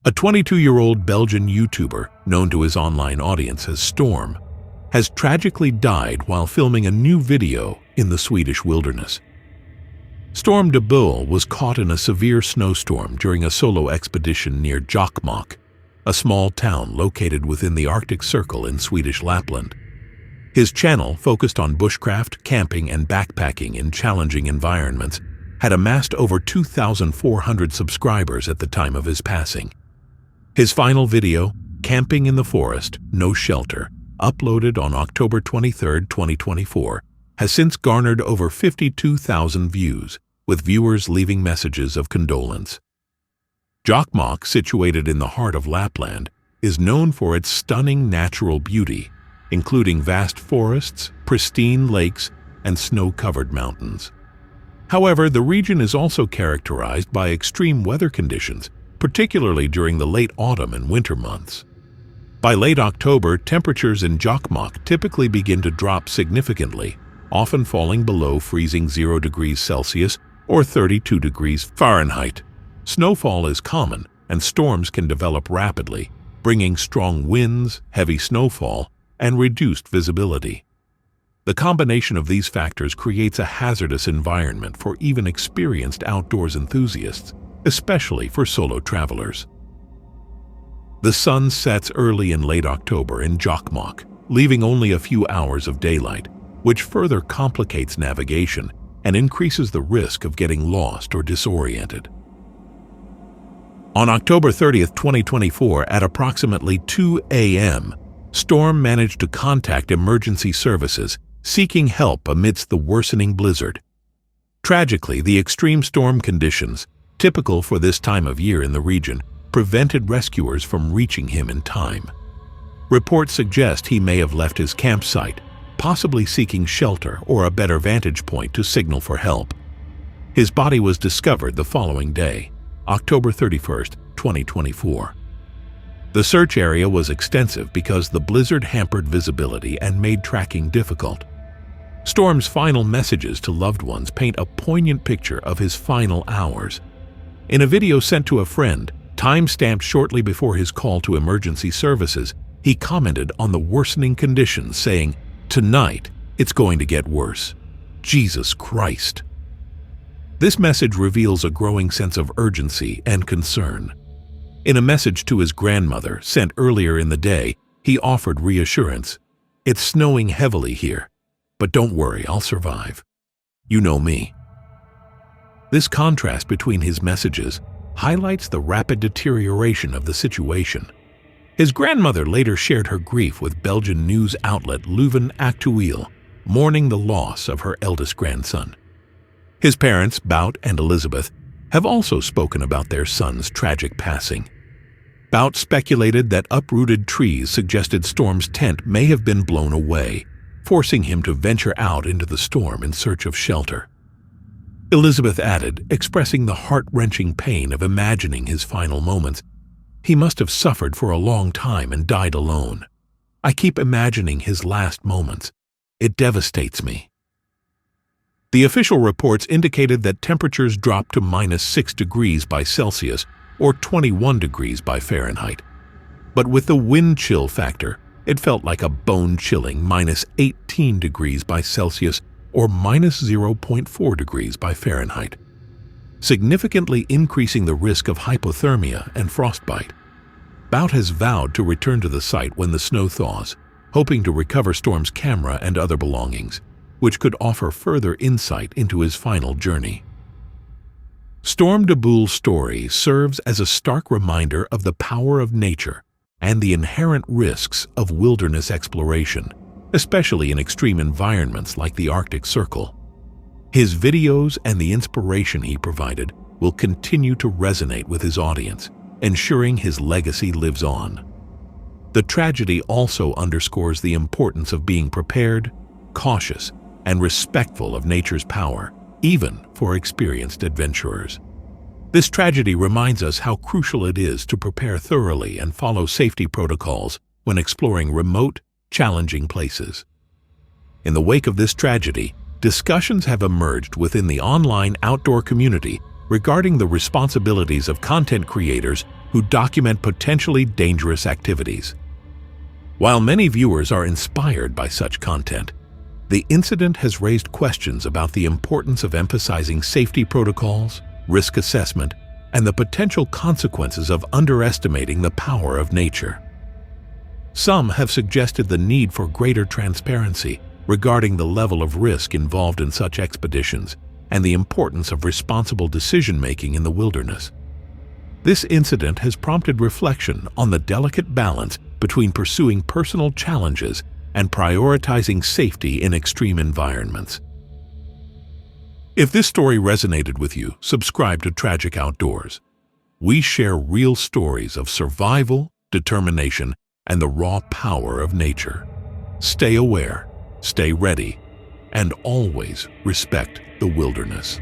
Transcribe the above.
A 22-year-old Belgian YouTuber, known to his online audience as Storm, has tragically died while filming a new video in the Swedish wilderness. Storm De Beul was caught in a severe snowstorm during a solo expedition near Jokkmokk, a small town located within the Arctic Circle in Swedish Lapland. His channel, focused on bushcraft, camping, and backpacking in challenging environments, had amassed over 2,400 subscribers at the time of his passing. His final video, Camping in the Forest, No Shelter, uploaded on October 23, 2024, has since garnered over 52,000 views, with viewers leaving messages of condolence. Jokkmokk, situated in the heart of Lapland, is known for its stunning natural beauty, including vast forests, pristine lakes, and snow-covered mountains. However, the region is also characterized by extreme weather conditions, particularly during the late autumn and winter months. By late October, temperatures in Jokkmokk typically begin to drop significantly, often falling below freezing 0 degrees Celsius or 32 degrees Fahrenheit. Snowfall is common, and storms can develop rapidly, bringing strong winds, heavy snowfall, and reduced visibility. The combination of these factors creates a hazardous environment for even experienced outdoors enthusiasts, especially for solo travelers. The sun sets early in late October in Jokkmokk, leaving only a few hours of daylight, which further complicates navigation and increases the risk of getting lost or disoriented. On October 30, 2024, at approximately 2 a.m., Storm managed to contact emergency services, seeking help amidst the worsening blizzard. Tragically, the extreme storm conditions, typical for this time of year in the region, prevented rescuers from reaching him in time. Reports suggest he may have left his campsite, possibly seeking shelter or a better vantage point to signal for help. His body was discovered the following day, October 31, 2024. The search area was extensive because the blizzard hampered visibility and made tracking difficult. Storm's final messages to loved ones paint a poignant picture of his final hours. In a video sent to a friend, time-stamped shortly before his call to emergency services, he commented on the worsening conditions, saying, "Tonight, it's going to get worse. Jesus Christ." This message reveals a growing sense of urgency and concern. In a message to his grandmother sent earlier in the day, he offered reassurance. "It's snowing heavily here, but don't worry, I'll survive. You know me." This contrast between his messages highlights the rapid deterioration of the situation. His grandmother later shared her grief with Belgian news outlet Leuven Actueel, mourning the loss of her eldest grandson. His parents, Bout and Elizabeth, have also spoken about their son's tragic passing. Bout speculated that uprooted trees suggested Storm's tent may have been blown away, forcing him to venture out into the storm in search of shelter. Elizabeth added, expressing the heart-wrenching pain of imagining his final moments, "He must have suffered for a long time and died alone. I keep imagining his last moments. It devastates me." The official reports indicated that temperatures dropped to -6 degrees by Celsius or 21 degrees by Fahrenheit. But with the wind chill factor, it felt like a bone-chilling -18 degrees by Celsius or -0.4 degrees by Fahrenheit, significantly increasing the risk of hypothermia and frostbite. Bout has vowed to return to the site when the snow thaws, hoping to recover Storm's camera and other belongings, which could offer further insight into his final journey. Storm De Beul's story serves as a stark reminder of the power of nature and the inherent risks of wilderness exploration, especially in extreme environments like the Arctic Circle. His videos and the inspiration he provided will continue to resonate with his audience, ensuring his legacy lives on. The tragedy also underscores the importance of being prepared, cautious, and respectful of nature's power, even for experienced adventurers. This tragedy reminds us how crucial it is to prepare thoroughly and follow safety protocols when exploring remote, challenging places. In the wake of this tragedy, discussions have emerged within the online outdoor community regarding the responsibilities of content creators who document potentially dangerous activities. While many viewers are inspired by such content, the incident has raised questions about the importance of emphasizing safety protocols, risk assessment, and the potential consequences of underestimating the power of nature. Some have suggested the need for greater transparency regarding the level of risk involved in such expeditions and the importance of responsible decision-making in the wilderness. This incident has prompted reflection on the delicate balance between pursuing personal challenges and prioritizing safety in extreme environments. If this story resonated with you, subscribe to Tragic Outdoors. We share real stories of survival, determination, and the raw power of nature. Stay aware, stay ready, and always respect the wilderness.